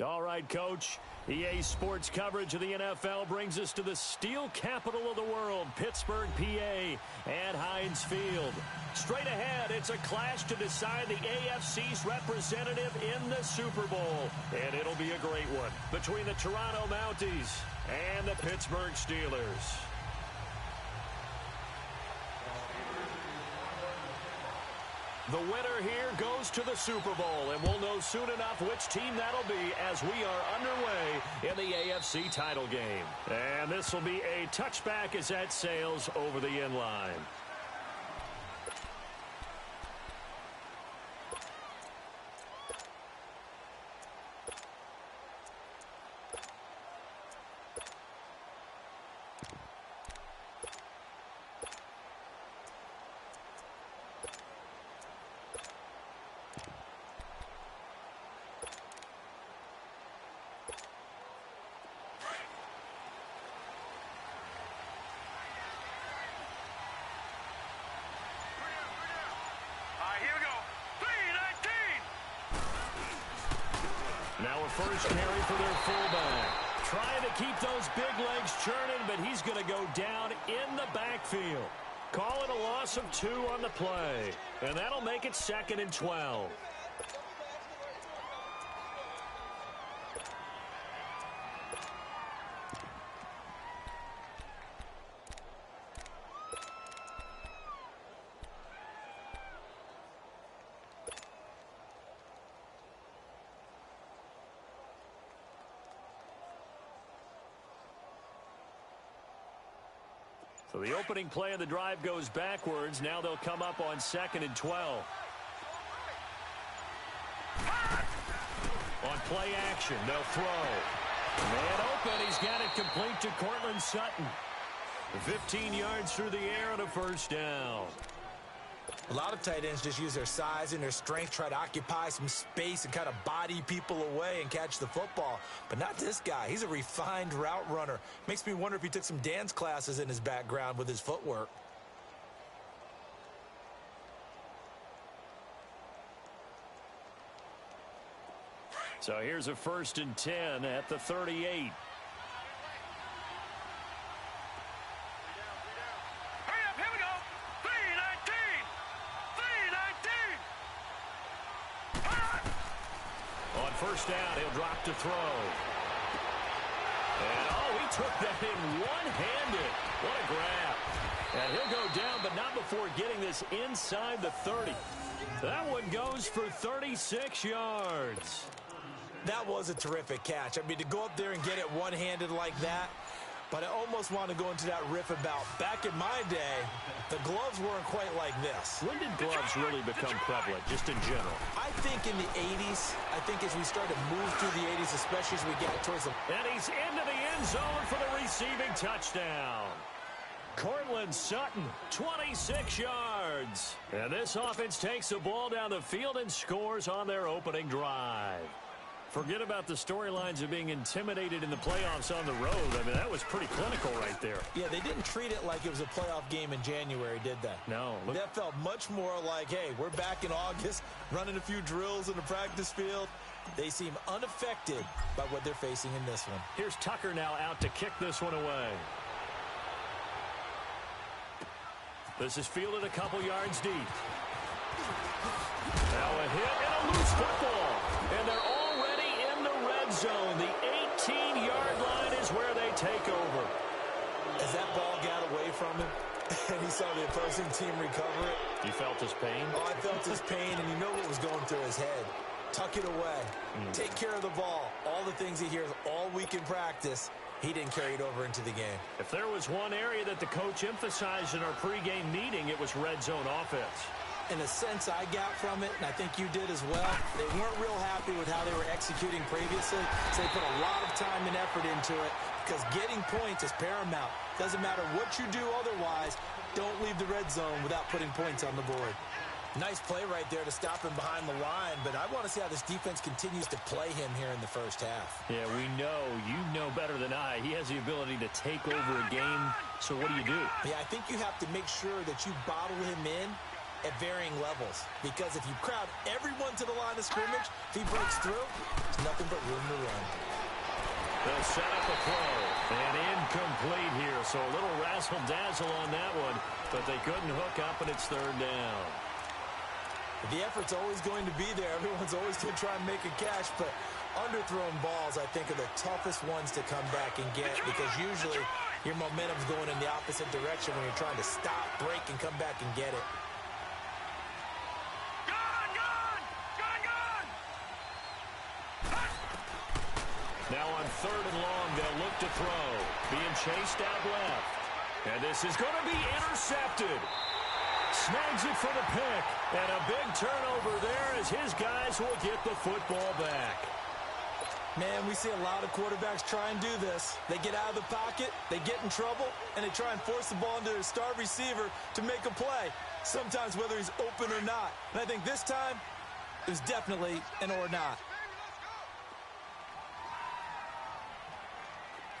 All right, Coach. EA Sports coverage of the NFL brings us to the steel capital of the world, Pittsburgh, PA, at Heinz Field. Straight ahead, it's a clash to decide the AFC's representative in the Super Bowl. And it'll be a great one between the Toronto Mounties and the Pittsburgh Steelers. The winner here goes to the Super Bowl, and we'll know soon enough which team that'll be as we are underway in the AFC title game. And this will be a touchback as that sails over the end line. Now a first carry for their fullback. Trying to keep those big legs churning, but he's going to go down in the backfield. Call it a loss of 2 on the play. And that'll make it 2nd and 12. So the opening play of the drive goes backwards. Now they'll come up on 2nd and 12. On play action, they'll throw. Man open, he's got it complete to Cortland Sutton. 15 yards through the air and a first down. A lot of tight ends just use their size and their strength, try to occupy some space and kind of body people away and catch the football. But not this guy. He's a refined route runner. Makes me wonder if he took some dance classes in his background with his footwork. So here's a 1st and 10 at the 38. First down, he'll drop to throw. And, he took that in one-handed. What a grab. And he'll go down, but not before getting this inside the 30. That one goes for 36 yards. That was a terrific catch. I mean, to go up there and get it one-handed like that, but I almost want to go into that riff about back in my day, the gloves weren't quite like this. When did gloves really become prevalent, just in general? I think in the 80s. I think as we started to move through the 80s, especially as we got towards the... And he's into the end zone for the receiving touchdown. Cortland Sutton, 26 yards. And this offense takes the ball down the field and scores on their opening drive. Forget about the storylines of being intimidated in the playoffs on the road. I mean, that was pretty clinical right there. Yeah, they didn't treat it like it was a playoff game in January, did they? No. That felt much more like, hey, we're back in August, running a few drills in the practice field. They seem unaffected by what they're facing in this one. Here's Tucker now out to kick this one away. This is fielded a couple yards deep. Now a hit and a loose football. And they're already in the red zone. The 18-yard line is where they take over. As that ball got away from him, and he saw the opposing team recover it. You felt his pain? Oh, I felt his pain, and you know what was going through his head. Tuck it away. Take care of the ball. All the things he hears all week in practice, he didn't carry it over into the game. If there was one area that the coach emphasized in our pregame meeting, it was red zone offense. In a sense I got from it, and I think you did as well, they weren't real happy with how they were executing previously, so they put a lot of time and effort into it because getting points is paramount. Doesn't matter what you do otherwise, don't leave the red zone without putting points on the board. Nice play right there to stop him behind the line, but I want to see how this defense continues to play him here in the first half. Yeah, we know. You know better than I. He has the ability to take over a game, so what do? Yeah, I think you have to make sure that you bottle him in at varying levels. Because if you crowd everyone to the line of scrimmage, if he breaks through, there's nothing but room to run. They'll set up a throw. And incomplete here. So a little razzle-dazzle on that one. But they couldn't hook up, and it's third down. The effort's always going to be there. Everyone's always going to try and make a catch. But underthrown balls, I think, are the toughest ones to come back and get. Because usually your momentum's going in the opposite direction when you're trying to stop, break, and come back and get it. Now on third and long, they'll look to throw. Being chased out left. And this is going to be intercepted. Snags it for the pick. And a big turnover there as his guys will get the football back. Man, we see a lot of quarterbacks try and do this. They get out of the pocket, they get in trouble, and they try and force the ball into their star receiver to make a play, sometimes whether he's open or not. And I think this time, it was definitely an or not.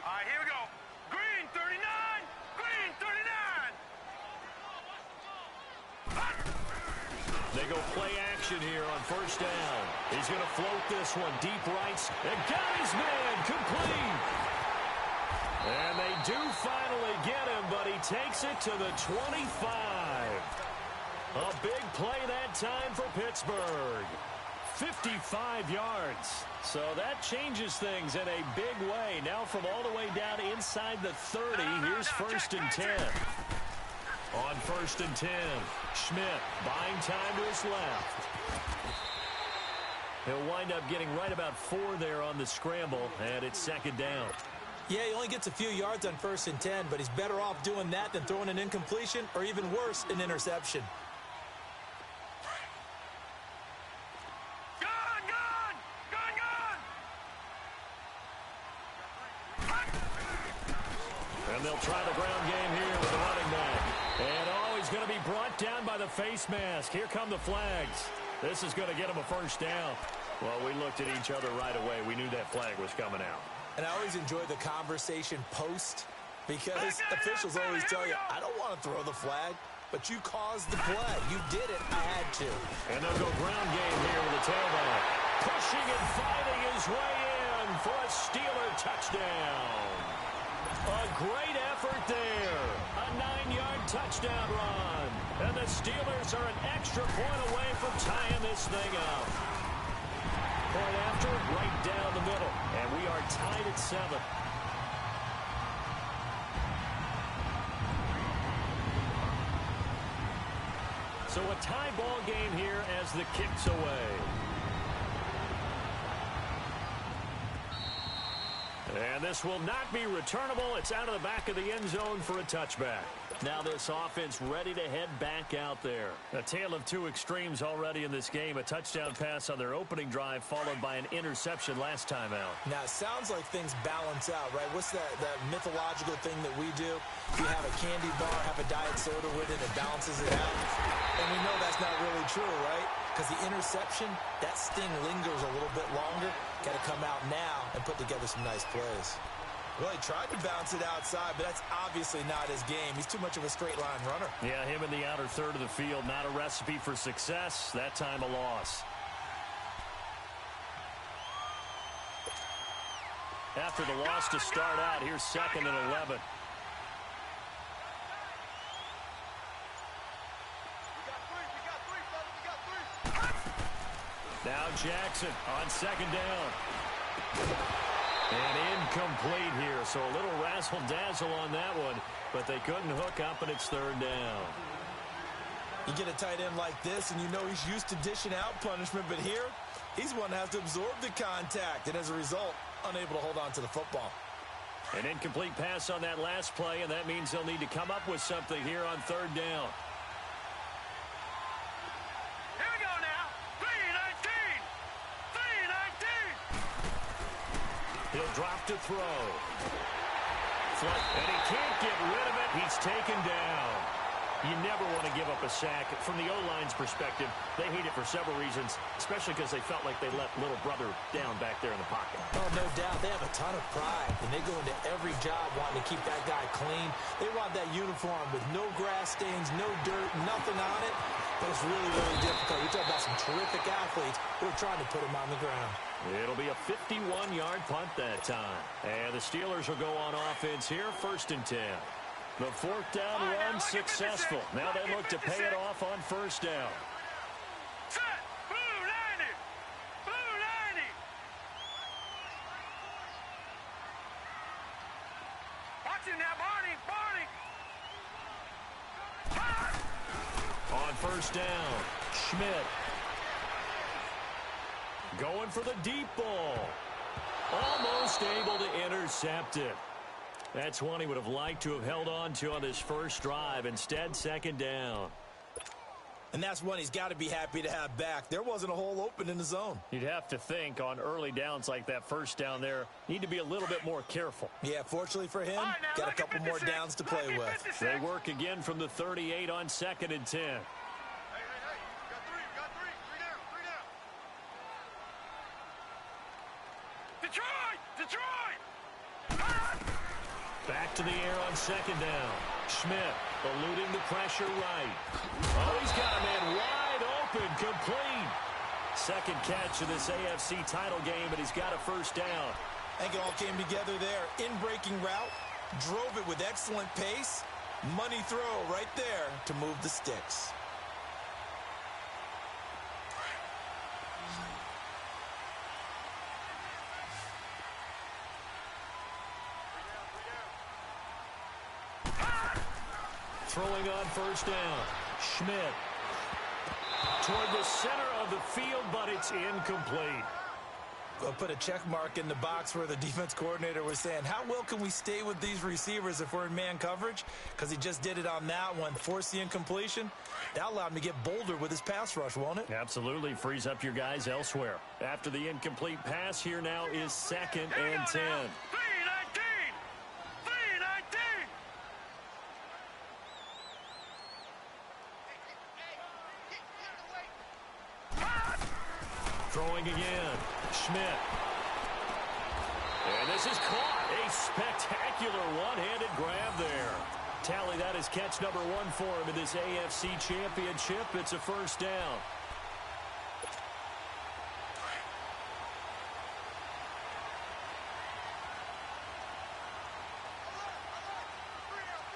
All right, here we go. Green 39, green 39. They go play action here on first down. He's going to float this one deep right. And got his man complete. And they do finally get him, but he takes it to the 25. A big play that time for Pittsburgh. 55 yards. So that changes things in a big way. Now from all the way down inside the 30, here's first and 10. On first and 10, Schmidt buying time to his left. He'll wind up getting right about 4 there on the scramble, and it's second down. Yeah, he only gets a few yards on first and 10, but he's better off doing that than throwing an incompletion or even worse, an interception. And they'll try the ground game here with the running back. And he's going to be brought down by the face mask. Here come the flags. This is going to get him a first down. Well, we looked at each other right away. We knew that flag was coming out. And I always enjoy the conversation post because officials always tell you, I don't want to throw the flag, but you caused the play. You did it. I had to. And they'll go ground game here with the tailback. Pushing and fighting his way in for a Steeler touchdown. A great effort there. A 9-yard touchdown run. And the Steelers are an extra point away from tying this thing up. Point after, right down the middle. And we are tied at 7. So a tie ball game here as the kick's away. And this will not be returnable. It's out of the back of the end zone for a touchback. Now this offense ready to head back out there. A tale of two extremes already in this game. A touchdown pass on their opening drive followed by an interception last time out. Now, it sounds like things balance out, right? What's that mythological thing that we do? You have a candy bar, have a diet soda with it, it balances it out. And we know that's not really true, right? Because the interception, that sting lingers a little bit longer. Got to come out now and put together some nice plays. Well, he tried to bounce it outside, but that's obviously not his game. He's too much of a straight-line runner. Yeah, him in the outer third of the field, not a recipe for success. That time a loss. After the loss to start out, here's second and 11. Now Jackson on second down. And incomplete here, so a little razzle-dazzle on that one, but they couldn't hook up, and it's third down. You get a tight end like this, and you know he's used to dishing out punishment, but here, he's one that has to absorb the contact, and as a result, unable to hold on to the football. An incomplete pass on that last play, and that means they'll need to come up with something here on third down. He'll drop to throw. And he can't get rid of it. He's taken down. You never want to give up a sack. From the O-line's perspective, they hate it for several reasons, especially because they felt like they let little brother down back there in the pocket. Oh, no doubt. They have a ton of pride, and they go into every job wanting to keep that guy clean. They want that uniform with no grass stains, no dirt, nothing on it. but it's really, really difficult. You're talking about some terrific athletes who are trying to put him on the ground. It'll be a 51-yard punt that time. And the Steelers will go on offense here, 1st and 10. The 4th down run successful. Now they look to pay it off on 1st down. Set. Blue 90. Blue 90. Watch him now, Barney. Barney. On 1st down, Schmidt. Going for the deep ball. Almost able to intercept it. That's one he would have liked to have held on to on this first drive. Instead, 2nd down. And that's one he's got to be happy to have back. There wasn't a hole open in the zone. You'd have to think on early downs like that 1st down there, need to be a little bit more careful. Yeah, fortunately for him, got a couple more downs to play with. They work again from the 38 on 2nd and 10. Detroit! Back to the air on 2nd down. Schmidt eluding the pressure right. Oh, he's got a man wide open, complete. 2nd catch of this AFC title game, but he's got a 1st down. I think it all came together there. In-breaking route, drove it with excellent pace. Money throw right there to move the sticks. Throwing on 1st down. Schmidt toward the center of the field, but it's incomplete. I'll put a check mark in the box where the defense coordinator was saying, how well can we stay with these receivers if we're in man coverage? Because he just did it on that one, forced the incompletion. That allowed him to get bolder with his pass rush, won't it? Absolutely. Frees up your guys elsewhere. After the incomplete pass, here now is 2nd and 10. 319. 319. Throwing again. Schmidt. And this is caught. A spectacular one-handed grab there. Tally that is catch number 1 for him in this AFC Championship. It's a 1st down.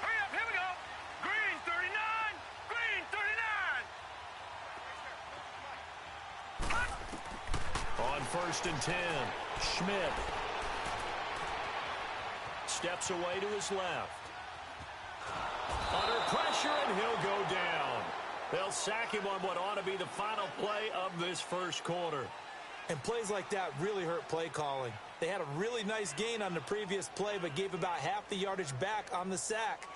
Hurry up, here we go. Green 39. Green 39. On 1st and 10, Schmidt steps away to his left. Under pressure, and he'll go down. They'll sack him on what ought to be the final play of this 1st quarter. And plays like that really hurt play calling. They had a really nice gain on the previous play, but gave about half the yardage back on the sack.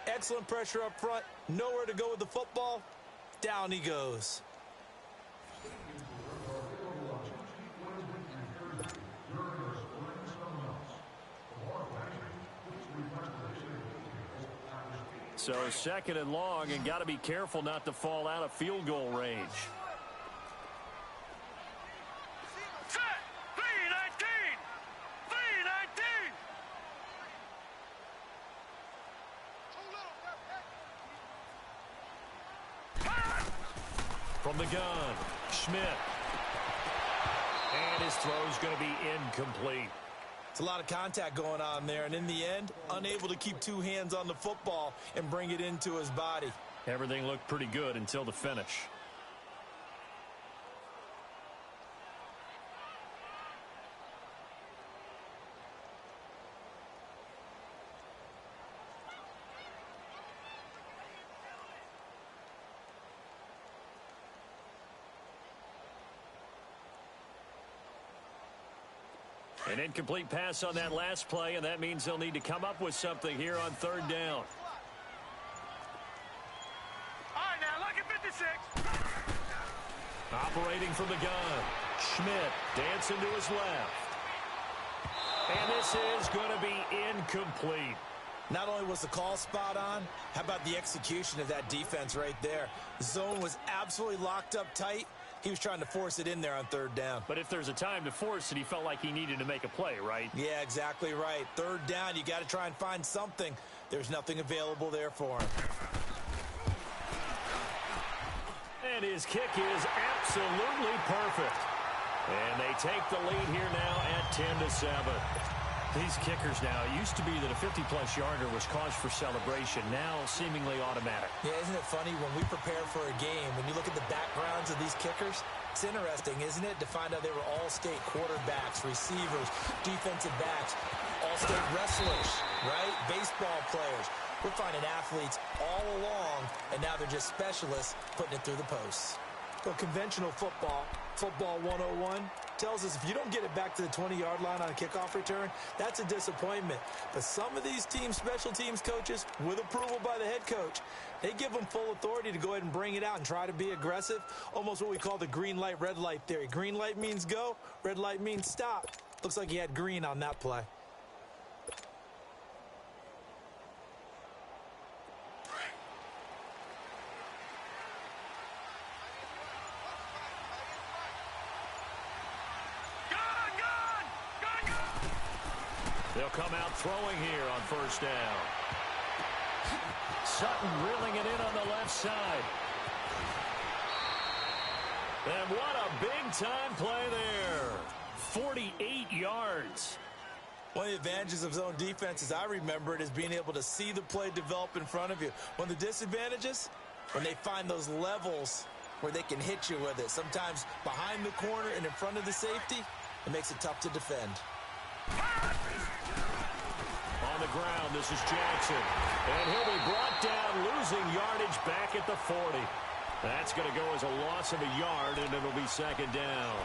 Excellent pressure up front. Nowhere to go with the football. Down he goes. So 2nd and long, and got to be careful not to fall out of field goal range. Set. 319. 319. From the gun, Schmidt. And his throw's going to be incomplete. It's a lot of contact going on there, and in the end, unable to keep 2 hands on the football and bring it into his body. Everything looked pretty good until the finish. An incomplete pass on that last play, and that means they'll need to come up with something here on 3rd down. All right, now look at 56. Operating from the gun, Schmidt dancing to his left. And this is going to be incomplete. Not only was the call spot on, how about the execution of that defense right there? The zone was absolutely locked up tight. He was trying to force it in there on 3rd down. But if there's a time to force it, he felt like he needed to make a play, right? Yeah, exactly right. 3rd down, you got to try and find something. There's nothing available there for him. And his kick is absolutely perfect. And they take the lead here now at 10-7. These kickers now, it used to be that a 50-plus yarder was cause for celebration. Now seemingly automatic. Yeah, isn't it funny when we prepare for a game, when you look at the backgrounds of these kickers, it's interesting, isn't it, to find out they were all-state quarterbacks, receivers, defensive backs, all-state wrestlers, right? Baseball players. We're finding athletes all along, and now they're just specialists putting it through the posts. Well, conventional football 101, tells us if you don't get it back to the 20-yard line on a kickoff return, that's a disappointment. But some of these teams, special teams coaches, with approval by the head coach, they give them full authority to go ahead and bring it out and try to be aggressive, almost what we call the green light, red light theory. Green light means go, red light means stop. Looks like he had green on that play. They'll come out throwing here on first down. Sutton reeling it in on the left side. And what a big-time play there. 48 yards. One of the advantages of zone defense, as I remember it, is being able to see the play develop in front of you. One of the disadvantages, when they find those levels where they can hit you with it, sometimes behind the corner and in front of the safety, it makes it tough to defend. On the ground, this is Jackson. And he'll be brought down, losing yardage back at the 40. That's going to go as a loss of a yard, and it'll be second down.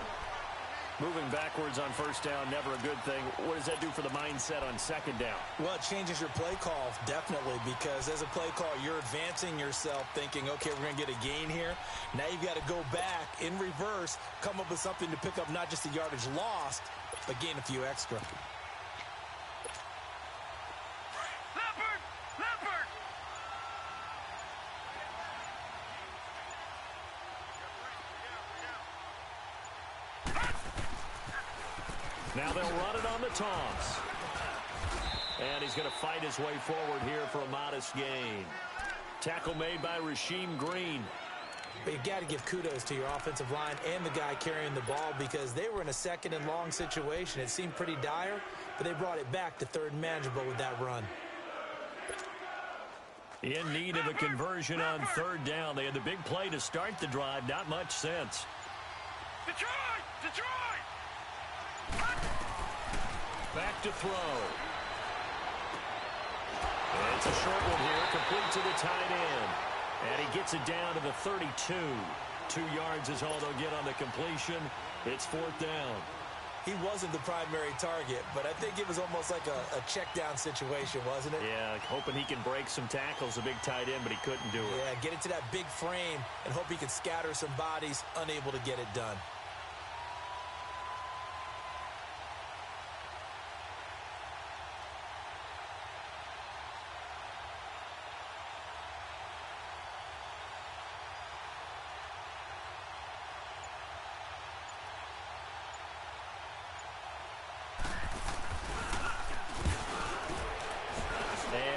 Moving backwards on first down, never a good thing. What does that do for the mindset on second down? Well, it changes your play call, definitely, because as a play call, you're advancing yourself thinking, okay, we're going to get a gain here. Now you've got to go back in reverse, come up with something to pick up not just the yardage lost, but gain a few extra. Now they'll run it on the toss. And he's going to fight his way forward here for a modest gain. Tackle made by Rasheem Green. But you've got to give kudos to your offensive line and the guy carrying the ball because they were in a second and long situation. It seemed pretty dire, but they brought it back to third and manageable with that run. In need of a conversion on third down. They had the big play to start the drive. Not much sense. Detroit! Detroit! Back to throw. It's a short one here, complete to the tight end. And he gets it down to the 32. 2 yards is all they'll get on the completion. It's fourth down. He wasn't the primary target, but I think it was almost like a check down situation, wasn't it? Yeah, hoping he can break some tackles, a big tight end, but he couldn't do it. Yeah, get it to that big frame and hope he can scatter some bodies, unable to get it done.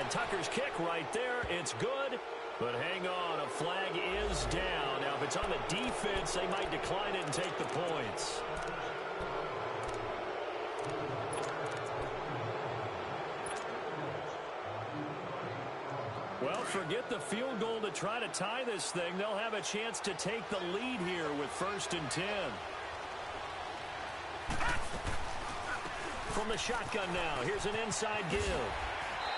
Tucker's kick right there. It's good, but hang on. A flag is down. Now, if it's on the defense, they might decline it and take the points. Well, forget the field goal to try to tie this thing. They'll have a chance to take the lead here with 1st and 10. From the shotgun now, here's an inside give.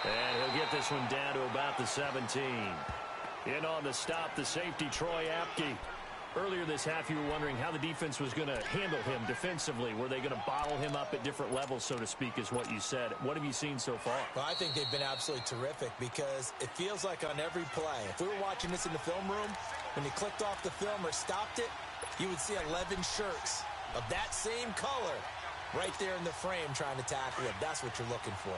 And he'll get this one down to about the 17. In on the stop, the safety, Troy Apke. Earlier this half, you were wondering how the defense was going to handle him defensively. Were they going to bottle him up at different levels, so to speak, is what you said. What have you seen so far? Well, I think they've been absolutely terrific because it feels like on every play, if we were watching this in the film room, when you clicked off the film or stopped it, you would see 11 shirts of that same color right there in the frame trying to tackle it. That's what you're looking for.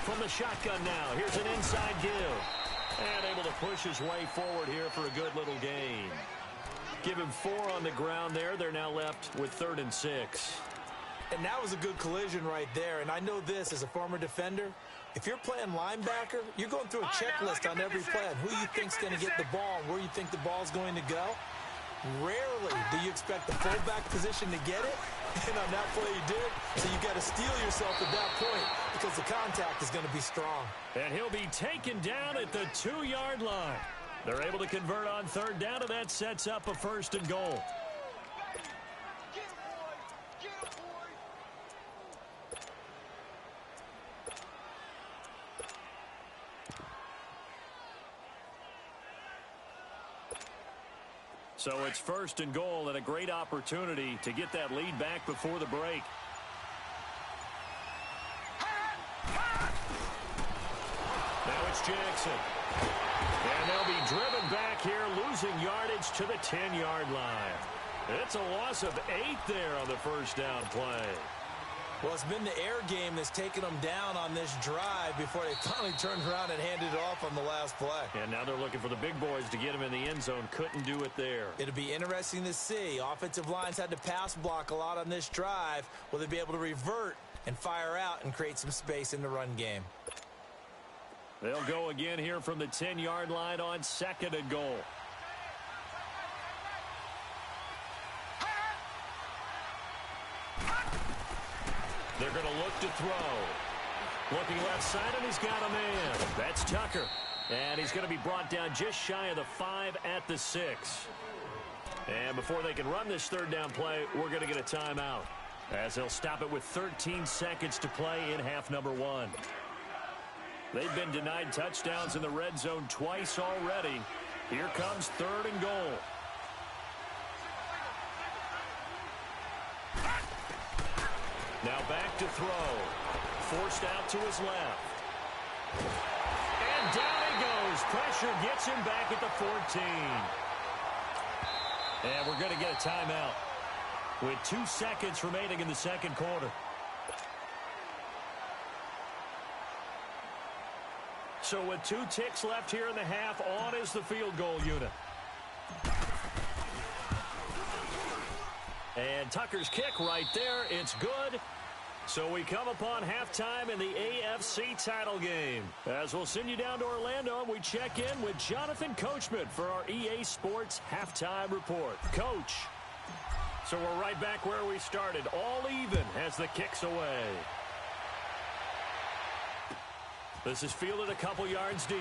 From the shotgun now, here's an inside give. And able to push his way forward here for a good little gain. Give him 4 on the ground there. They're now left with 3rd and 6. And that was a good collision right there. And I know this as a former defender. If you're playing linebacker, you're going through a checklist on every play on who you think's going to get the ball and where you think the ball's going to go. Rarely do you expect the fullback position to get it. And on that play he did. So you got to steel yourself at that point because the contact is going to be strong. And he'll be taken down at the 2-yard line. They're able to convert on third down, and that sets up a 1st and goal. So it's 1st and goal and a great opportunity to get that lead back before the break. Now it's Jackson. And they'll be driven back here, losing yardage to the 10-yard line. It's a loss of 8 there on the first down play. Well, it's been the air game that's taken them down on this drive before they finally turned around and handed it off on the last play. And now they're looking for the big boys to get them in the end zone. Couldn't do it there. It'll be interesting to see. Offensive lines had to pass block a lot on this drive. Will they be able to revert and fire out and create some space in the run game? They'll go again here from the 10-yard line on 2nd and goal. They're going to look to throw. Looking left side, and he's got a man. That's Tucker. And he's going to be brought down just shy of the 5 at the 6. And before they can run this third down play, we're going to get a timeout, as they'll stop it with 13 seconds to play in half number 1. They've been denied touchdowns in the red zone twice already. Here comes 3rd and goal. Now back to throw. Forced out to his left. And down he goes. Pressure gets him back at the 14. And we're going to get a timeout with 2 seconds remaining in the second quarter. So with 2 ticks left here in the half, on is the field goal unit. And Tucker's kick right there. It's good. So we come upon halftime in the AFC title game. As we'll send you down to Orlando, we check in with Jonathan Coachman for our EA Sports Halftime Report. Coach. So we're right back where we started. All even as the kick's away. This is fielded a couple yards deep.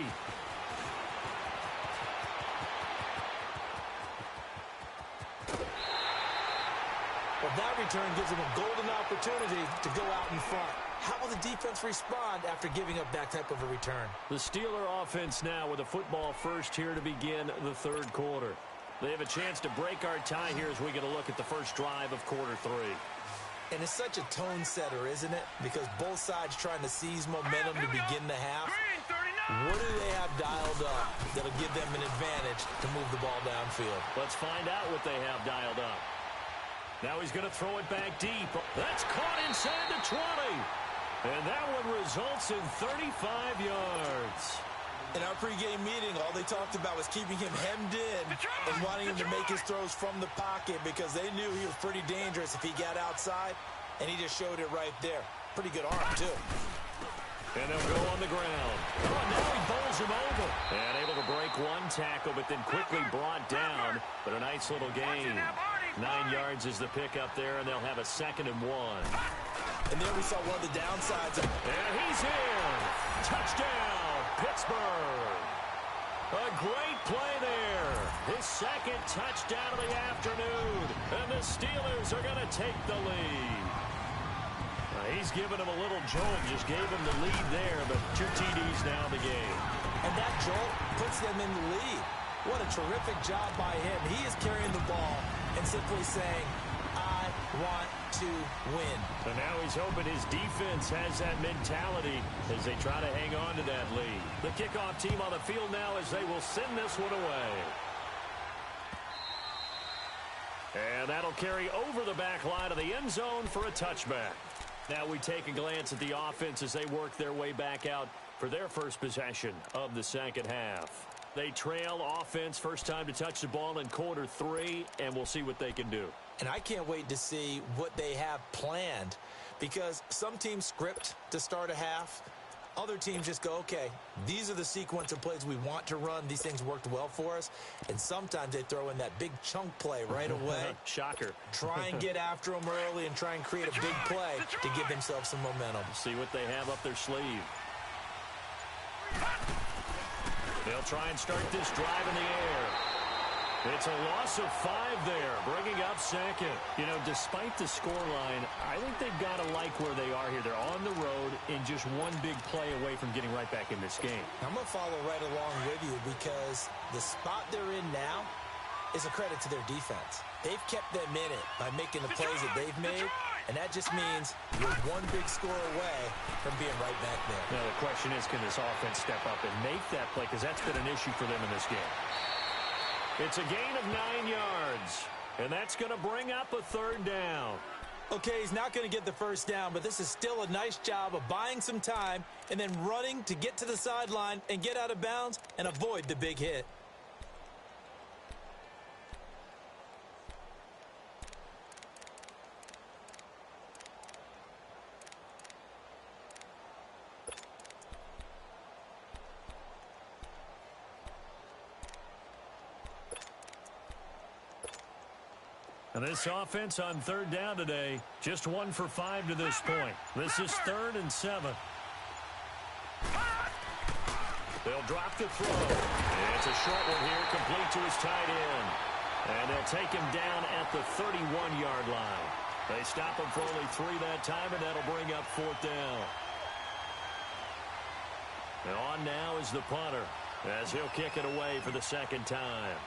Well, that return gives them a golden opportunity to go out in front. How will the defense respond after giving up that type of a return? The Steeler offense now with a football first here to begin the third quarter. They have a chance to break our tie here as we get a look at the first drive of quarter 3. And it's such a tone setter, isn't it? Because both sides trying to seize momentum to begin the half. What do they have dialed up that'll give them an advantage to move the ball downfield? Let's find out what they have dialed up. Now he's going to throw it back deep. That's caught inside the 20. And that one results in 35 yards. In our pregame meeting, all they talked about was keeping him hemmed in and wanting him to make his throws from the pocket because they knew he was pretty dangerous if he got outside, and he just showed it right there. Pretty good arm, too. And they'll go on the ground. Oh, and now he bowls him over. And able to break one tackle, but then quickly brought down. But a nice little gain. 9 yards is the pickup there, and they'll have a 2nd and 1. And there we saw one of the downsides. And he's in. Touchdown, Pittsburgh. A great play there. His 2nd touchdown of the afternoon. And the Steelers are going to take the lead. He's given him a little jolt. Just gave him the lead there, but 2 TDs now in the game. And that jolt puts them in the lead. What a terrific job by him. He is carrying the ball and simply saying, I want to win. So now he's hoping his defense has that mentality as they try to hang on to that lead. The kickoff team on the field now as they will send this one away. And that'll carry over the back line of the end zone for a touchback. Now we take a glance at the offense as they work their way back out for their first possession of the second half. They trail offense, first time to touch the ball in quarter 3, and we'll see what they can do. And I can't wait to see what they have planned, because some teams script to start a half. Other teams just go, okay, these are the sequence of plays we want to run. These things worked well for us. And sometimes they throw in that big chunk play right away. Shocker. Try and get after them early and try and create a big play to give themselves some momentum. See what they have up their sleeve. They'll try and start this drive in the air. It's a loss of 5 there, bringing up second. You know, despite the scoreline, I think they've got to like where they are here. They're on the road and just one big play away from getting right back in this game. I'm going to follow right along with you, because the spot they're in now is a credit to their defense. They've kept them in it by making the plays that they've made, and that just means you're one big score away from being right back there. Now, the question is, can this offense step up and make that play? Because that's been an issue for them in this game. It's a gain of 9 yards, and that's going to bring up a 3rd down. Okay, he's not going to get the first down, but this is still a nice job of buying some time and then running to get to the sideline and get out of bounds and avoid the big hit. And this offense on 3rd down today, just 1 for 5 to this point. This is 3rd and 7. They'll drop the throw. And it's a short one here, complete to his tight end. And they'll take him down at the 31-yard line. They stop him for only 3 that time, and that'll bring up 4th down. And on now is the punter, as he'll kick it away for the 2nd time.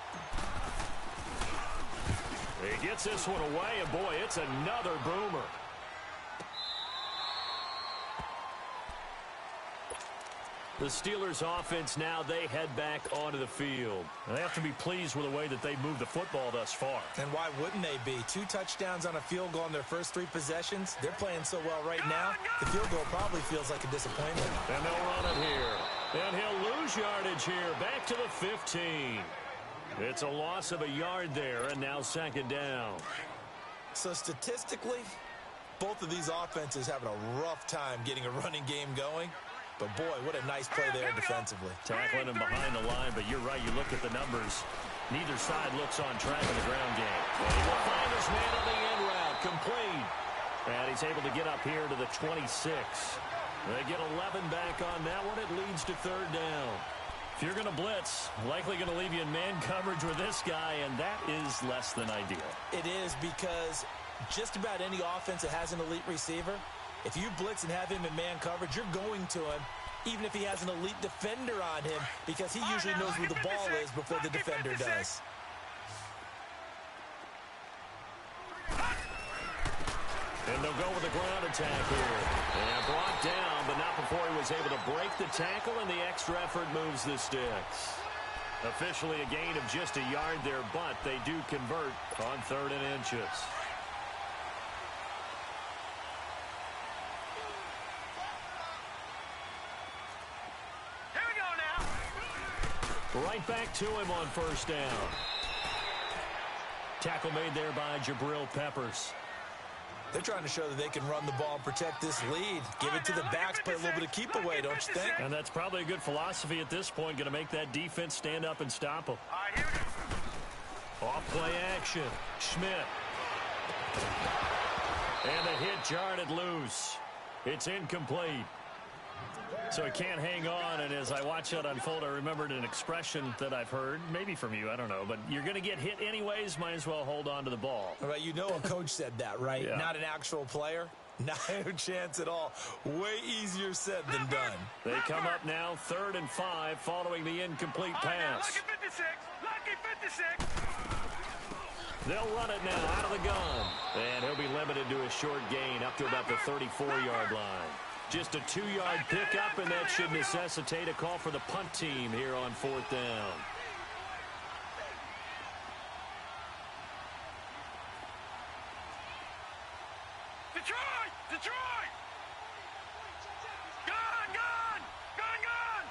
He gets this one away, and boy, it's another boomer. The Steelers offense now, they head back onto the field. They have to be pleased with the way that they moved the football thus far. And why wouldn't they be? 2 touchdowns on a field goal in their first 3 possessions. They're playing so well right now, the field goal probably feels like a disappointment. And they'll run it here. And he'll lose yardage here, back to the 15. It's a loss of a yard there, and now 2nd down. So statistically, both of these offenses having a rough time getting a running game going. But boy, what a nice play there defensively. Tackling him behind the line, but you're right, you look at the numbers. Neither side looks on track in the ground game. And he will find his man on the end route, complete. And he's able to get up here to the 26. They get 11 back on that one. It leads to 3rd down. If you're going to blitz, likely going to leave you in man coverage with this guy, and that is less than ideal. It is, because just about any offense that has an elite receiver, if you blitz and have him in man coverage, you're going to him, even if he has an elite defender on him, because he usually knows where the ball is before the defender does. And they'll go with the ground attack here. And brought down, but not before he was able to break the tackle, and the extra effort moves the sticks. Officially a gain of just a yard there, but they do convert on 3rd and inches. Here we go now. Right back to him on 1st down. Tackle made there by Jabril Peppers. They're trying to show that they can run the ball and protect this lead. Give it to the backs, play a little bit of keep away, don't you think? And that's probably a good philosophy at this point, going to make that defense stand up and stop them. All right, here we go. Off-play action. Schmidt. And the hit jarred loose. It's incomplete. So he can't hang on, and as I watch that unfold, I remembered an expression that I've heard, maybe from you, I don't know, but you're going to get hit anyways, might as well hold on to the ball. All right, you know a coach said that, right? Yeah. Not an actual player. No chance at all. Way easier said than done. They come up now 3rd and 5 following the incomplete pass. Lucky 56. Lucky 56. They'll run it now out of the gun. And he'll be limited to a short gain up to about the 34-yard line. Just a 2-yard pickup, and that should necessitate a call for the punt team here on 4th down. Detroit! Detroit! Gone! Gone! Gone! Gone!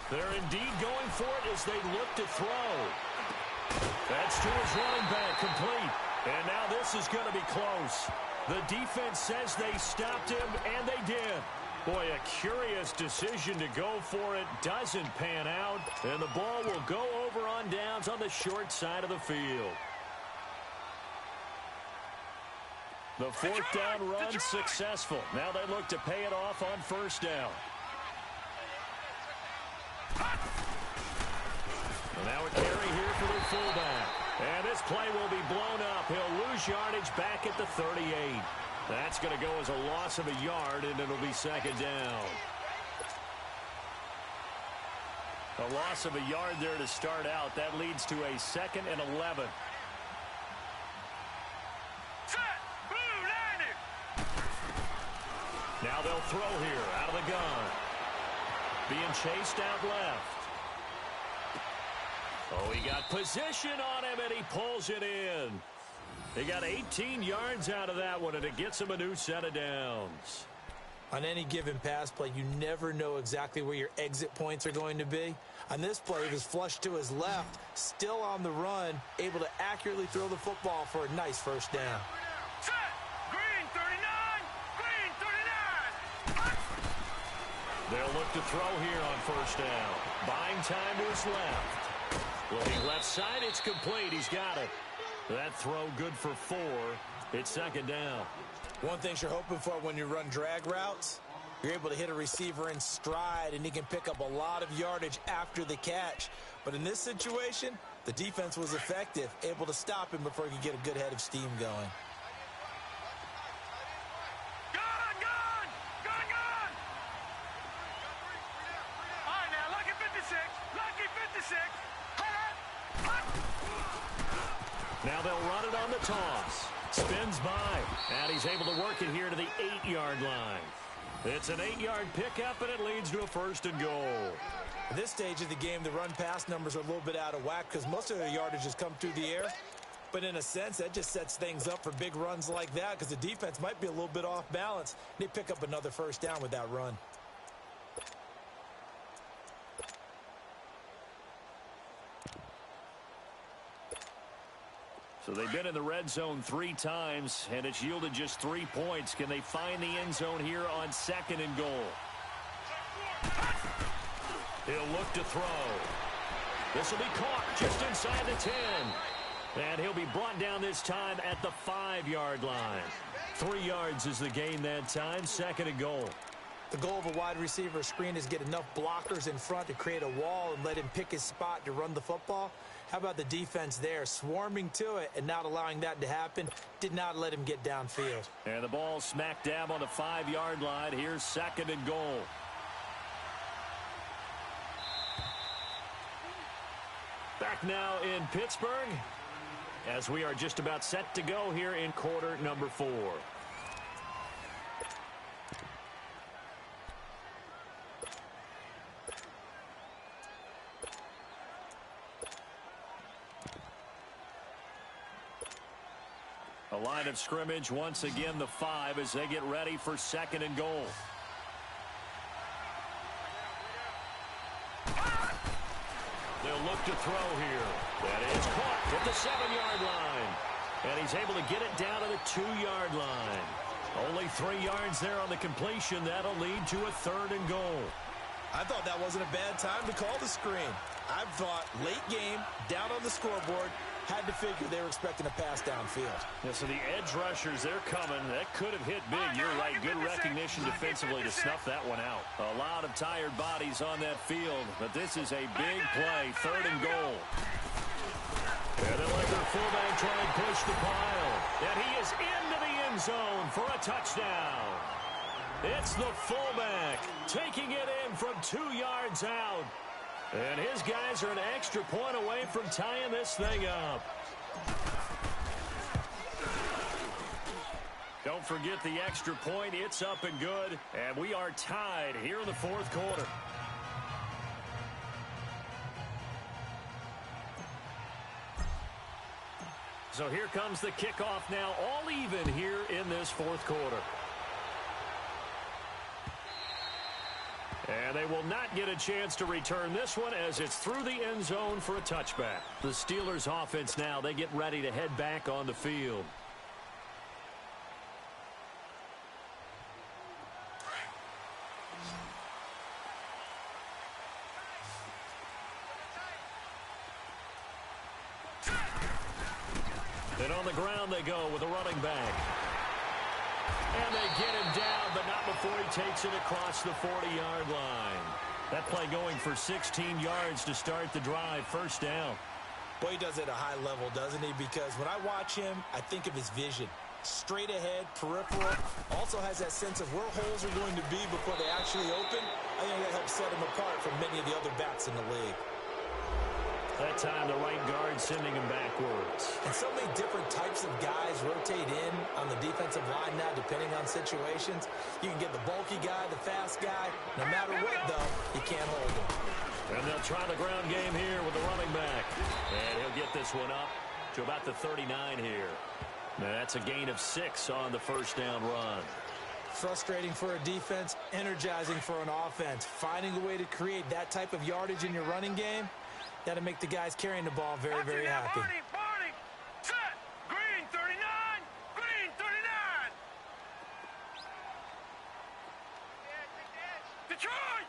They're indeed going for it as they look to throw. That's to his running back, complete. And now this is going to be close. The defense says they stopped him, and they did. Boy, a curious decision to go for it. Doesn't pan out, and the ball will go over on downs on the short side of the field. The fourth down run successful. Now they look to pay it off on first down. And now a carry here for their fullback. And this play will be blown up. He'll lose yardage back at the 38. That's going to go as a loss of a yard, and it'll be second down. A loss of a yard there to start out. That leads to a 2nd and 11. Now they'll throw here out of the gun. Being chased out left. Oh, he got position on him, and he pulls it in. They got 18 yards out of that one, and it gets him a new set of downs. On any given pass play, you never know exactly where your exit points are going to be. On this play, he was flushed to his left, still on the run, able to accurately throw the football for a nice first down. Set. Green 39. Green 39. They'll look to throw here on first down. Buying time to his left. Looking left side, it's complete. He's got it. That throw good for 4. It's second down. One thing you're hoping for when you run drag routes, you're able to hit a receiver in stride, and he can pick up a lot of yardage after the catch. But in this situation, the defense was effective, able to stop him before he could get a good head of steam going. All right, now, lucky 56. Lucky 56. Now they'll run it on the toss. Spins by, and he's able to work it here to the 8-yard line. It's an 8-yard pickup, and it leads to a 1st and goal. At this stage of the game, the run-pass numbers are a little bit out of whack because most of their yardage has come through the air. But in a sense, that just sets things up for big runs like that because the defense might be a little bit off balance. They pick up another first down with that run. So they've been in the red zone 3 times, and it's yielded just 3 points. Can they find the end zone here on 2nd and goal? He'll look to throw. This will be caught just inside the 10. And he'll be brought down this time at the 5-yard line. 3 yards is the gain that time, 2nd and goal. The goal of a wide receiver screen is get enough blockers in front to create a wall and let him pick his spot to run the football. How about the defense there, swarming to it and not allowing that to happen? Did not let him get downfield. And the ball smack dab on the 5-yard line. Here's 2nd and goal. Back now in Pittsburgh, as we are just about set to go here in quarter number 4. A line of scrimmage, once again the 5 as they get ready for 2nd and goal. They'll look to throw here. That is caught at the 7-yard line. And he's able to get it down to the 2-yard line. Only 3 yards there on the completion. That'll lead to a 3rd and goal. I thought that wasn't a bad time to call the screen. I thought late game, down on the scoreboard, had to figure they were expecting a pass downfield. Yeah, so the edge rushers, they're coming. That could have hit big. You're right. Good recognition defensively to snuff that one out. A lot of tired bodies on that field, but this is a big play. 3rd and goal. And they'll let their fullback try and push the pile. And he is into the end zone for a touchdown. It's the fullback taking it in from 2 yards out. And his guys are an extra point away from tying this thing up. Don't forget the extra point. It's up and good. And we are tied here in the 4th quarter. So here comes the kickoff now, all even here in this 4th quarter. And they will not get a chance to return this one as it's through the end zone for a touchback. The Steelers offense now, they get ready to head back on the field. And on the ground they go with a running back. And they get him down, but not before he takes it across the 40-yard line. That play going for 16 yards to start the drive, first down. Boy, he does it at a high level, doesn't he? Because when I watch him, I think of his vision. Straight ahead, peripheral. Also has that sense of where holes are going to be before they actually open. I think that helps set him apart from many of the other backs in the league. That time, the right guard sending him backwards. And so many different types of guys rotate in on the defensive line now, depending on situations. You can get the bulky guy, the fast guy. No matter what, though, you can't hold him. And they'll try the ground game here with the running back. And he'll get this one up to about the 39 here. Now, that's a gain of 6 on the first down run. Frustrating for a defense, energizing for an offense. Finding a way to create that type of yardage in your running game, that'll make the guys carrying the ball very, very happy. Barney, set, green 39, green 39. Detroit.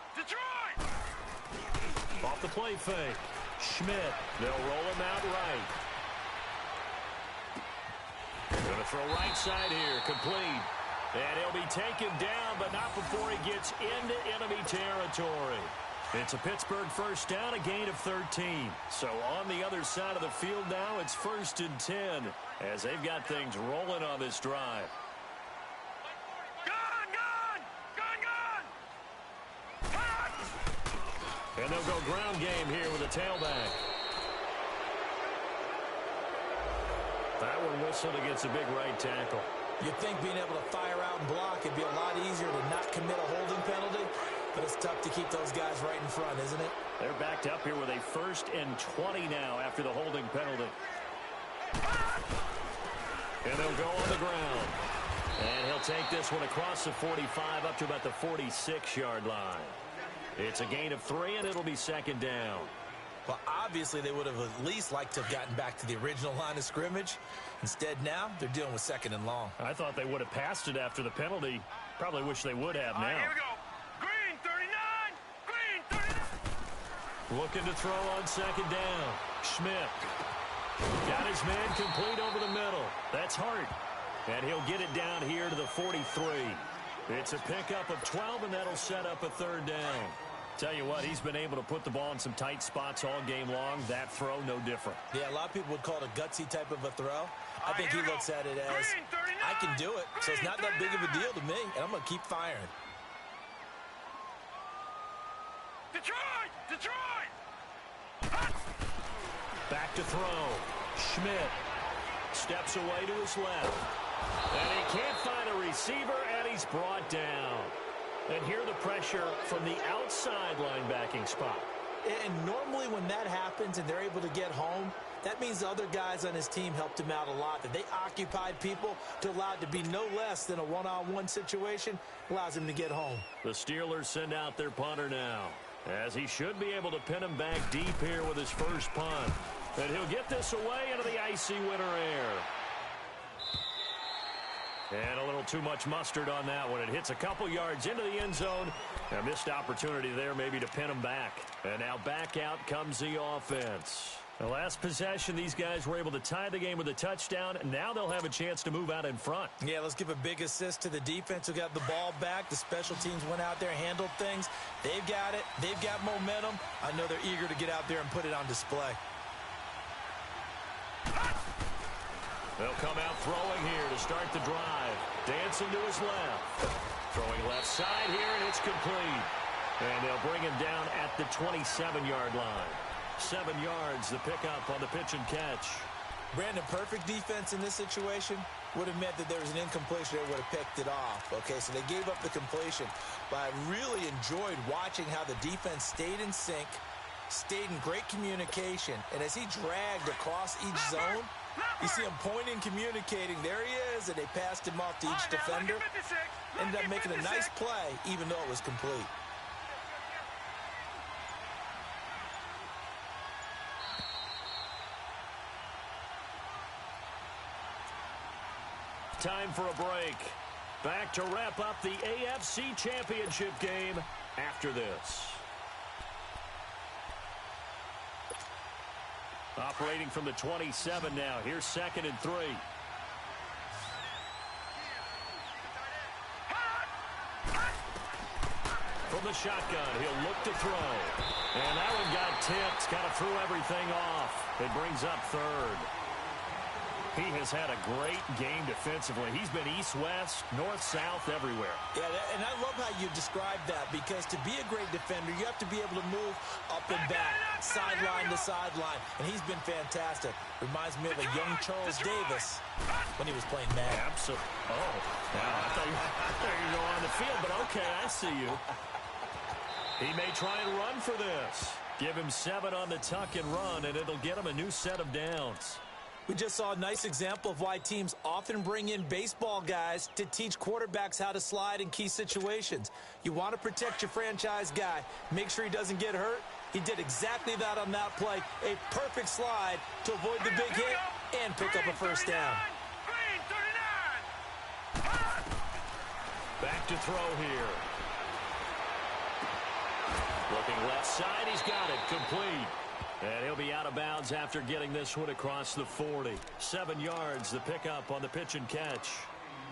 Off the play fake. Schmidt, they'll roll him out right. Going to throw right side here, complete. And he'll be taken down, but not before he gets into enemy territory. It's a Pittsburgh first down, a gain of 13. So on the other side of the field now, it's 1st and 10 as they've got things rolling on this drive. And they'll go ground game here with a tailback. That one whistled against a big right tackle. You'd think being able to fire out and block it'd be a lot easier to not commit a holding penalty, but it's tough to keep those guys right in front, isn't it? They're backed up here with a 1st and 20 now after the holding penalty. And they'll go on the ground. And he'll take this one across the 45 up to about the 46-yard line. It's a gain of 3, and it'll be 2nd down. Well, obviously, they would have at least liked to have gotten back to the original line of scrimmage. Instead, now, they're dealing with 2nd and long. I thought they would have passed it after the penalty. Probably wish they would have now. Here we go. Green 39, green 39. Looking to throw on 2nd down. Schmidt. Got his man complete over the middle. That's Hart. And he'll get it down here to the 43. It's a pickup of 12, and that'll set up a 3rd down. Tell you what, he's been able to put the ball in some tight spots all game long. That throw, no different. Yeah, a lot of people would call it a gutsy type of a throw. I think he looks at it as, I can do it, so it's not that big of a deal to me, and I'm going to keep firing. Detroit! Back to throw. Schmidt steps away to his left. And he can't find a receiver, and he's brought down. And here the pressure from the outside linebacking spot. And normally when that happens and they're able to get home, that means the other guys on his team helped him out a lot. That they occupied people to allow it to be no less than a one-on-one situation, allows him to get home. The Steelers send out their punter now, as he should be able to pin him back deep here with his first punt. And he'll get this away into the icy winter air. And a little too much mustard on that one. It hits a couple yards into the end zone. A missed opportunity there maybe to pin him back. And now back out comes the offense. The last possession, these guys were able to tie the game with a touchdown. And now they'll have a chance to move out in front. Yeah, let's give a big assist to the defense who got the ball back. The special teams went out there, handled things. They've got it. They've got momentum. I know they're eager to get out there and put it on display. They'll come out throwing here to start the drive. Dancing to his left. Throwing left side here, and it's complete. And they'll bring him down at the 27-yard line. 7 yards, the pickup on the pitch and catch. Brandon, perfect defense in this situation would have meant that there was an incompletion. They would have picked it off. Okay, so they gave up the completion. But I really enjoyed watching how the defense stayed in sync, stayed in great communication. And as he dragged across each zone, you see him pointing, communicating. There he is, and they passed him off to each defender. Ended up making a nice play, even though it was complete. Time for a break. Back to wrap up the AFC Championship game after this. Operating from the 27 now. Here's 2nd and 3. From the shotgun, he'll look to throw. And that one got tipped. Kind of threw everything off. It brings up 3rd. He has had a great game defensively. He's been east-west, north-south, everywhere. Yeah, and I love how you described that, because to be a great defender, you have to be able to move up and back, sideline to sideline, and he's been fantastic. Reminds me of a young Charles Davis when he was playing Madden. Absolutely. Oh, now I thought you were going on the field, but okay, I see you. He may try and run for this. Give him 7 on the tuck and run, and it'll get him a new set of downs. We just saw a nice example of why teams often bring in baseball guys to teach quarterbacks how to slide in key situations. You want to protect your franchise guy. Make sure he doesn't get hurt. He did exactly that on that play. A perfect slide to avoid the big hit and pick up a first down. Back to throw here. Looking left side, he's got it. Complete. And he'll be out of bounds after getting this one across the 40. 7 yards, the pickup on the pitch and catch.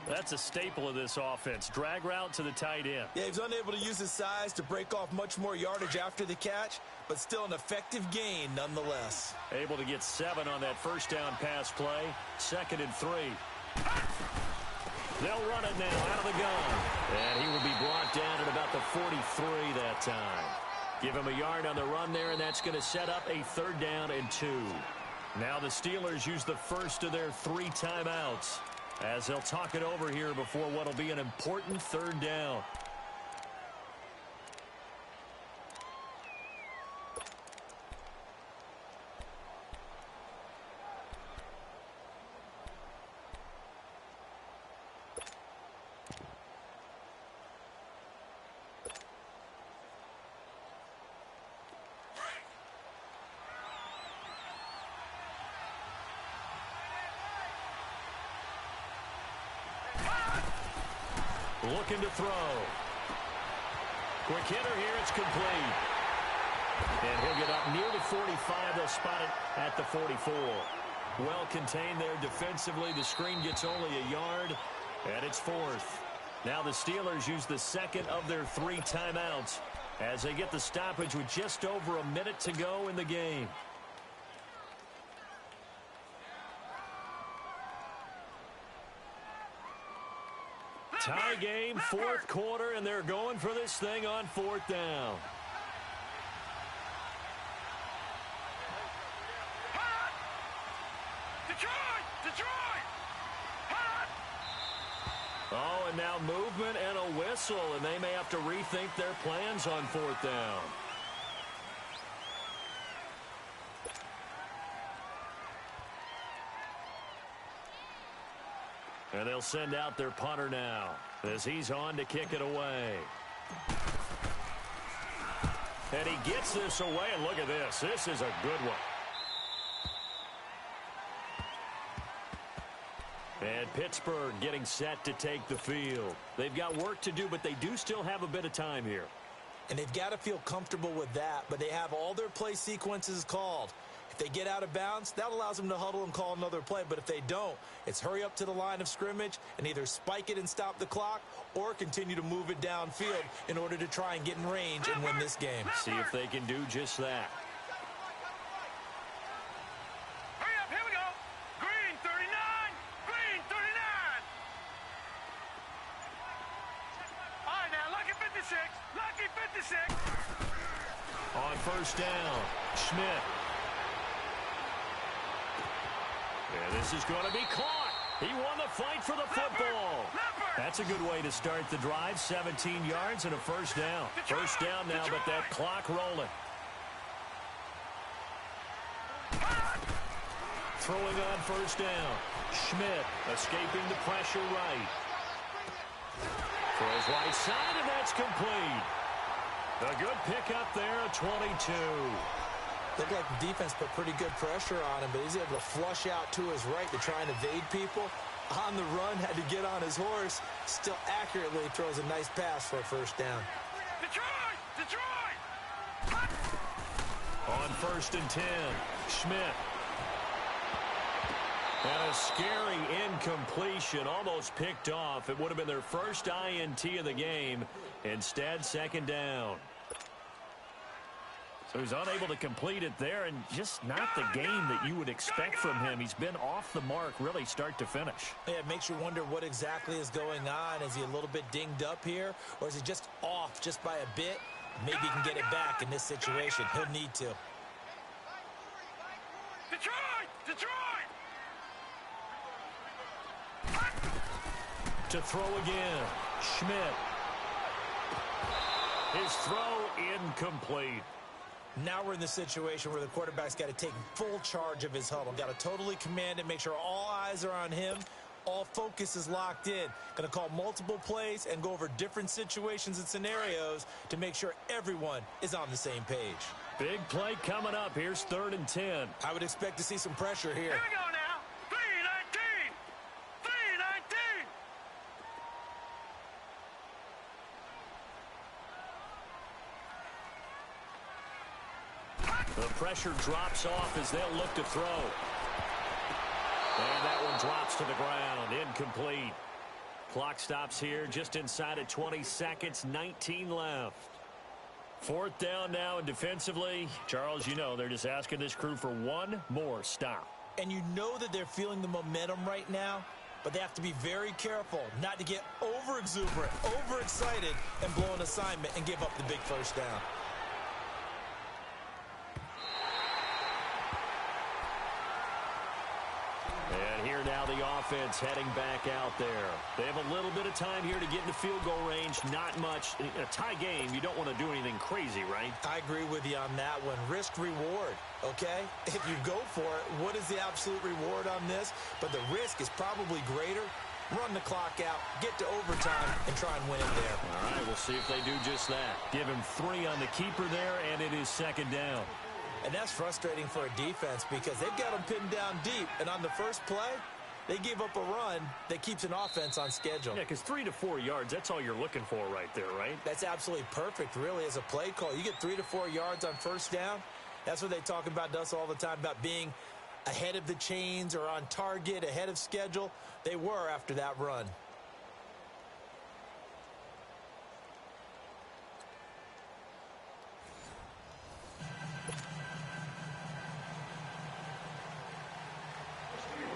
That's a staple of this offense. Drag route to the tight end. Yeah, he's unable to use his size to break off much more yardage after the catch, but still an effective gain nonetheless. Able to get 7 on that first down pass play. 2nd and 3. They'll run it now out of the gun. And he will be brought down at about the 43 that time. Give him a yard on the run there, and that's going to set up a 3rd down and 2. Now the Steelers use the first of their 3 timeouts as they'll talk it over here before what will be an important 3rd down. Looking to throw. Quick hitter here. It's complete. And he'll get up near the 45. They'll spot it at the 44. Well contained there defensively. The screen gets only a yard, and it's 4th. Now the Steelers use the 2nd of their 3 timeouts as they get the stoppage with just over a minute to go in the game. Tie game, 4th quarter, and they're going for this thing on 4th down. Oh, and now movement and a whistle, and they may have to rethink their plans on 4th down. And they'll send out their punter now as he's on to kick it away. And he gets this away, and look at this. This is a good one. And Pittsburgh getting set to take the field. They've got work to do, but they do still have a bit of time here. And they've got to feel comfortable with that, but they have all their play sequences called. If they get out of bounds, that allows them to huddle and call another play. But if they don't, it's hurry up to the line of scrimmage and either spike it and stop the clock or continue to move it downfield in order to try and get in range and win this game. See if they can do just that. Hurry up, here we go. Green 39, green 39. All right, now, lucky 56, lucky 56. On 1st down, Schmidt. Yeah, this is going to be caught. He won the fight for the football. That's a good way to start the drive. 17 yards and a 1st down. 1st down now, but that clock rolling. Throwing on 1st down. Schmidt escaping the pressure right. Throws right side, and that's complete. A good pickup there, a 22. Looked like the defense put pretty good pressure on him, but he's able to flush out to his right to try and evade people. On the run, had to get on his horse. Still accurately throws a nice pass for a first down. Detroit! Detroit! On 1st and 10, Schmidt. And a scary incompletion, almost picked off. It would have been their first INT of the game. Instead, 2nd down. So he's unable to complete it there, and just not the game that you would expect from him. He's been off the mark, really, start to finish. Yeah, it makes you wonder what exactly is going on. Is he a little bit dinged up here, or is he just off just by a bit? Maybe he can get it back in this situation. He'll need to. Detroit! Detroit! To throw again, Schmidt. His throw incomplete. Now we're in the situation where the quarterback's got to take full charge of his huddle. Got to totally command it, make sure all eyes are on him. All focus is locked in. Going to call multiple plays and go over different situations and scenarios to make sure everyone is on the same page. Big play coming up. Here's 3rd and 10. I would expect to see some pressure here. Here we go now. 3-19. 3-19. The pressure drops off as they'll look to throw. And that one drops to the ground. Incomplete. Clock stops here just inside of 20 seconds. 19 left. 4th down now, and defensively, Charles, you know, they're just asking this crew for one more stop. And you know that they're feeling the momentum right now, but they have to be very careful not to get over-exuberant, over-excited, and blow an assignment and give up the big first down. And here now the offense heading back out there. They have a little bit of time here to get into field goal range. Not much. In a tie game, you don't want to do anything crazy, right? I agree with you on that one. Risk-reward, okay? If you go for it, what is the absolute reward on this? But the risk is probably greater. Run the clock out, get to overtime, and try and win it there. All right, we'll see if they do just that. Give him 3 on the keeper there, and it is 2nd down. And that's frustrating for a defense because they've got them pinned down deep. And on the first play, they give up a run that keeps an offense on schedule. Yeah, because 3 to 4 yards, that's all you're looking for right there, right? That's absolutely perfect, really, as a play call. You get 3 to 4 yards on first down. That's what they talk about to us all the time, about being ahead of the chains or on target, ahead of schedule. They were after that run.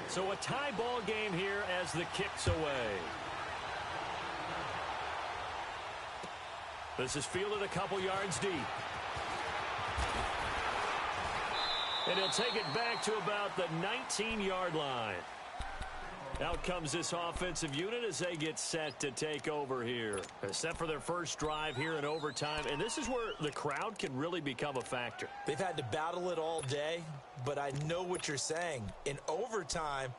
So a tie ball game here as the kick's away. This is fielded a couple yards deep. And he'll take it back to about the 19-yard line. Out comes this offensive unit as they get set to take over here. They're set for their first drive here in overtime, and this is where the crowd can really become a factor. They've had to battle it all day, but I know what you're saying. In overtime,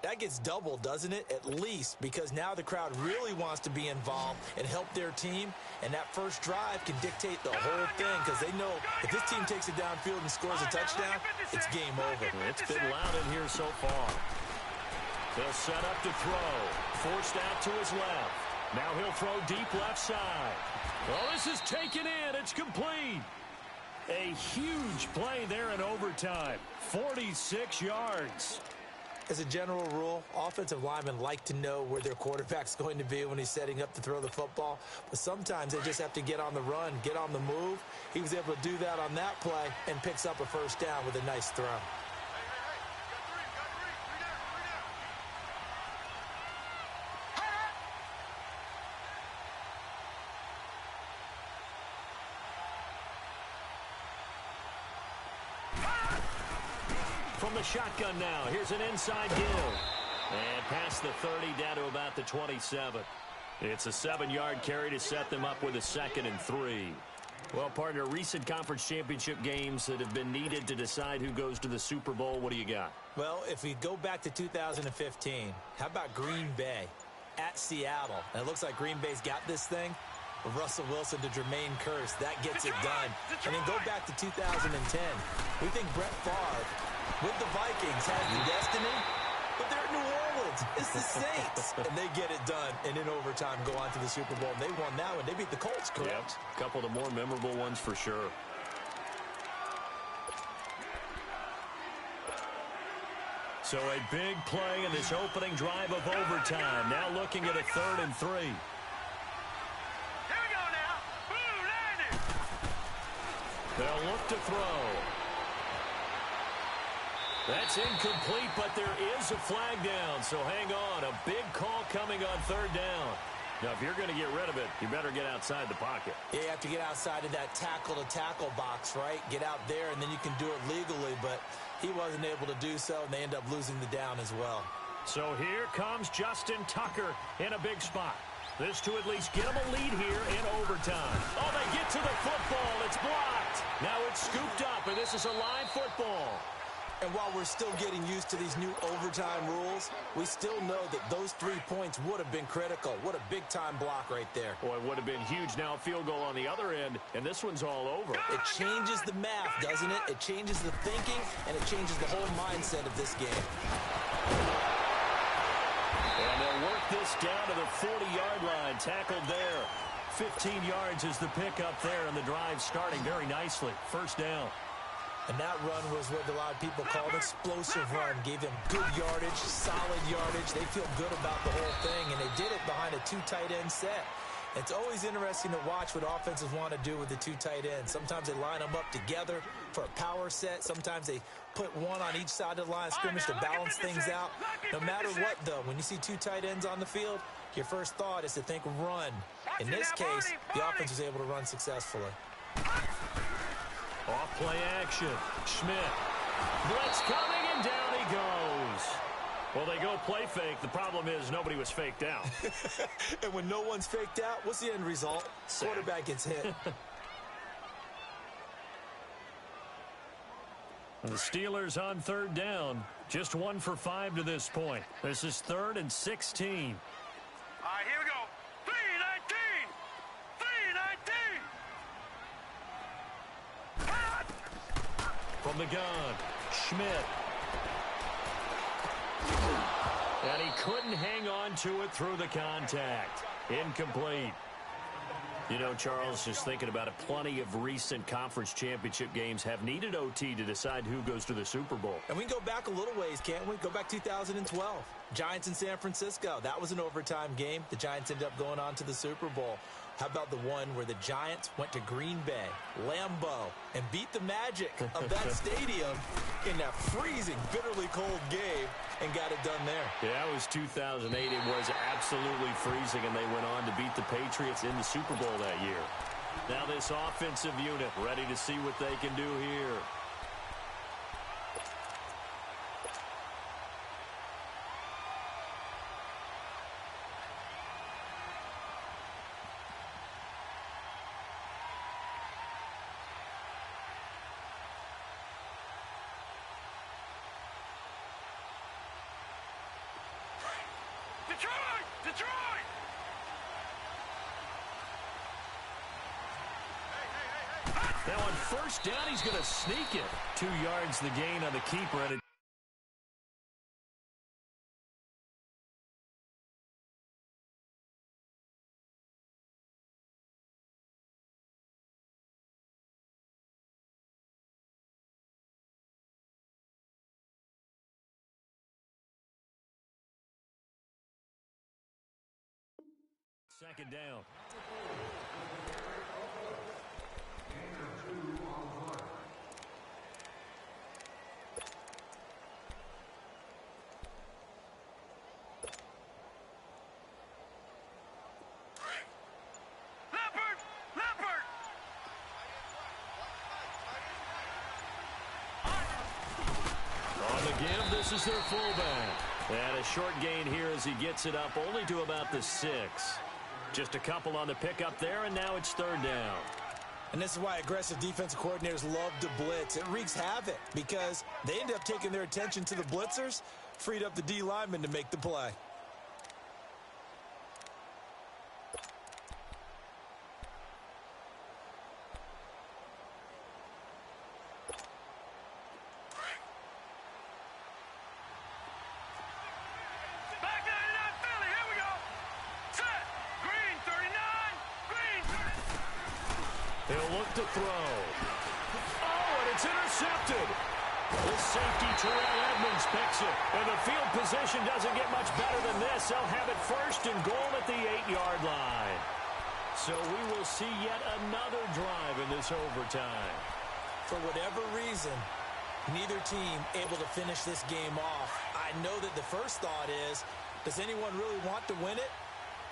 that gets doubled, doesn't it? At least, because now the crowd really wants to be involved and help their team, and that first drive can dictate the whole thing because they know if this team takes it downfield and scores a touchdown, it's game over. It's been loud in here so far. They'll set up to throw. Forced out to his left. Now he'll throw deep left side. Well, this is taken in. It's complete. A huge play there in overtime. 46 yards. As a general rule, offensive linemen like to know where their quarterback's going to be when he's setting up to throw the football. But sometimes they just have to get on the run, get on the move. He was able to do that on that play and picks up a first down with a nice throw. From the shotgun now, here's an inside give. And past the 30 down to about the 27. It's a 7-yard carry to set them up with a 2nd and 3. Well, partner, recent conference championship games that have been needed to decide who goes to the Super Bowl. What do you got? Well, if we go back to 2015, how about Green Bay at Seattle? And it looks like Green Bay's got this thing. Russell Wilson to Jermaine Kearse, that gets it done. And then go back to 2010. We think Brett Favre with the Vikings has the destiny, but they're at New Orleans. odds is the Saints. And they get it done. And in overtime, go on to the Super Bowl. And they won that one. They beat the Colts, correct? Yep. A couple of the more memorable ones for sure. So a big play in this opening drive of overtime. Now looking at a 3rd and 3. Here we go now. Boom, landed. They'll look to throw. That's incomplete, but there is a flag down. So hang on. A big call coming on 3rd down. Now, if you're going to get rid of it, you better get outside the pocket. Yeah, you have to get outside of that tackle-to-tackle box, right? Get out there, and then you can do it legally. But he wasn't able to do so, and they end up losing the down as well. So here comes Justin Tucker in a big spot. This to at least get him a lead here in overtime. Oh, they get to the football. It's blocked. Now it's scooped up, and this is a live football. And while we're still getting used to these new overtime rules, we still know that those 3 points would have been critical. What a big-time block right there. Boy, it would have been huge. Now a field goal on the other end, and this one's all over. It changes the math, doesn't it? It changes the thinking, and it changes the whole mindset of this game. And they'll work this down to the 40-yard line. Tackled there. 15 yards is the pickup there, and the drive starting very nicely. 1st down. And that run was what a lot of people call an explosive run. Gave them good yardage, solid yardage. They feel good about the whole thing, and they did it behind a 2 tight end set. It's always interesting to watch what offenses want to do with the 2 tight ends. Sometimes they line them up together for a power set. Sometimes they put one on each side of the line of scrimmage to balance things out. No matter what, though, when you see 2 tight ends on the field, your first thought is to think run. In this case, the offense was able to run successfully. Off play action. Schmidt. Blitz coming, and down he goes. Well, they go play fake. The problem is nobody was faked out. And when no one's faked out, what's the end result? Quarterback gets hit. The Steelers on 3rd down. Just 1 for 5 to this point. This is 3rd and 16. All right, here we go. 3-19. 3-19. From the gun, Schmidt. And he couldn't hang on to it through the contact. Incomplete. You know, Charles, just thinking about it, plenty of recent conference championship games have needed OT to decide who goes to the Super Bowl. And we can go back a little ways, can't we? Go back 2012. Giants in San Francisco. That was an overtime game. The Giants ended up going on to the Super Bowl. How about the one where the Giants went to Green Bay, Lambeau, and beat the magic of that stadium in that freezing, bitterly cold game and got it done there? Yeah, it was 2008. It was absolutely freezing, and they went on to beat the Patriots in the Super Bowl that year. Now this offensive unit ready to see what they can do here. Detroit! Now on 1st down, he's going to sneak it. 2 yards the gain on the keeper, and it second down. Leopard! On the give, this is their fullback. And a short gain here as he gets it up only to about the 6. Just a couple on the pickup there, and now it's 3rd down. And this is why aggressive defensive coordinators love to blitz. It wreaks havoc because they end up taking their attention to the blitzers, freed up the D lineman to make the play. Back He'll look to throw. Oh, and it's intercepted. This safety, Terrell Edmonds, picks it. And the field position doesn't get much better than this. They'll have it first and goal at the 8-yard line. So we will see yet another drive in this overtime. For whatever reason, neither team able to finish this game off. I know that the first thought is, does anyone really want to win it?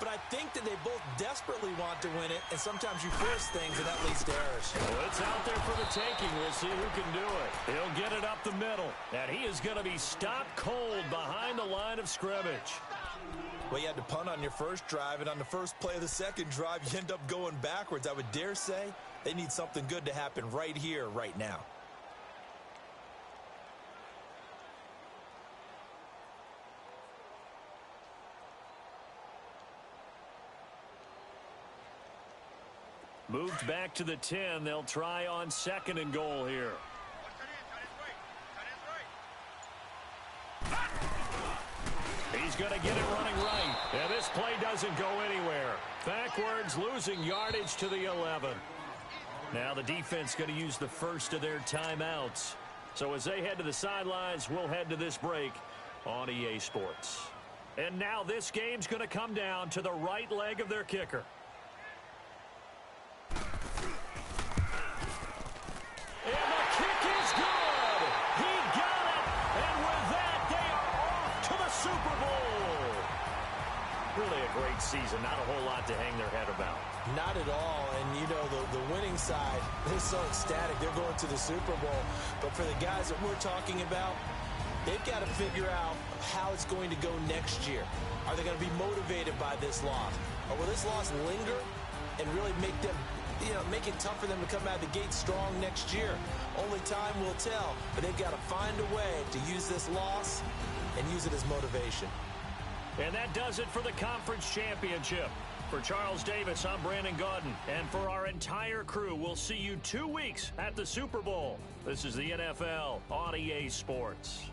But I think that they both desperately want to win it, and sometimes you force things, and that leads to errors. Well, it's out there for the taking. We'll see who can do it. He'll get it up the middle, and he is going to be stopped cold behind the line of scrimmage. Well, you had to punt on your first drive, and on the first play of the second drive, you end up going backwards. I would dare say they need something good to happen right here, right now. Moved back to the 10. They'll try on 2nd and goal here. He's going to get it running right. And this play doesn't go anywhere. Backwards, losing yardage to the 11. Now the defense going to use the first of their timeouts. So as they head to the sidelines, we'll head to this break on EA Sports. And now this game's going to come down to the right leg of their kicker. And the kick is good. He got it. And with that, they are off to the Super Bowl. Really a great season. Not a whole lot to hang their head about. Not at all. And, you know, the winning side, they're so ecstatic. They're going to the Super Bowl. But for the guys that we're talking about, they've got to figure out how it's going to go next year. Are they going to be motivated by this loss? Or will this loss linger and really make them, make it tough for them to come out of the gate strong next year? Only time will tell, but they've got to find a way to use this loss and use it as motivation. And that does it for the conference championship. For Charles Davis, I'm Brandon Gaudin. And for our entire crew, we'll see you 2 weeks at the Super Bowl. This is the NFL on EA Sports.